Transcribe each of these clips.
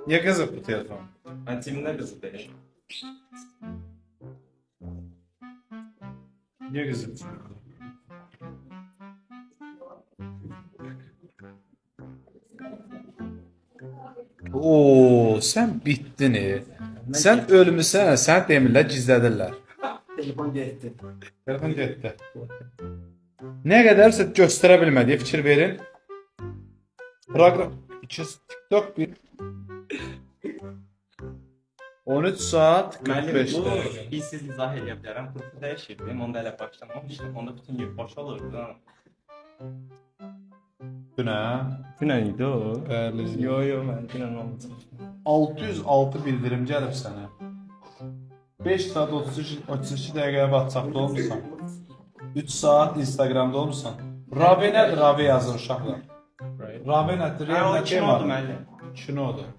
Niyə qızıb bu telefon? Ben timinde kızı değil. Niyə qızıb? Oo, sən bitdin. Sən ölmüsən, sən demirlər gizlədirlər. Telefon gitti. Telefon getdi. Nə qədərsə göstərə bilmədiyi fikir verin. Proqram 2 TikTok 1 13 saat 45 Bu dəqiqə. işsiz izah edə bilərəm. Kursu dəyişirdim. Onda elə başlamamışdım. Onda bütün gün boş olurdu. Günə Günən idi o. bəli. Yo, mən günən olmadım. 606 bildirim gəlib sənə. 5 saat 32 dəqiqə WhatsApp-da olmusan. 3 saat Instagram-da olmusan. Rabe nədir? Rabe yazır uşaqlar. Rabe nədir? Ha, o Nə kino oldu müəllim. Kinodur.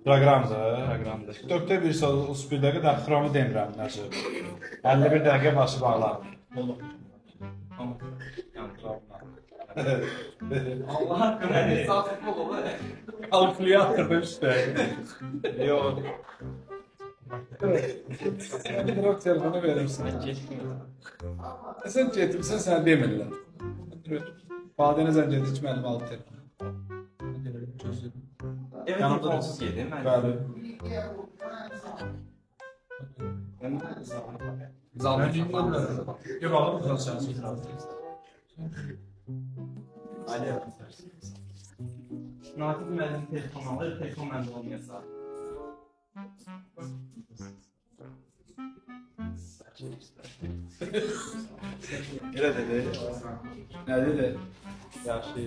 Proqramdır. Proqramdır. TikTokda 1 saat 31 dəqiqə də xromu demirəm nəsə. 51 dəqiqə başı bağlar. Olur. Ama Allah hakkında ne sağlıklı olur. Kalkülyator işte. Yok. Sen bırak telefonu verirsin. Sen getirsən sən demirlər. Badəni zəng edib içməlim alıb telefonu. Evet, Yanımda telefonsuz yedim. Bəli. Zalman Yox, alım sən. Alo. Natif müəllim telefon alır, telefon məndə olmayasa. Elə dedi. Nə dedi? Yaşlı.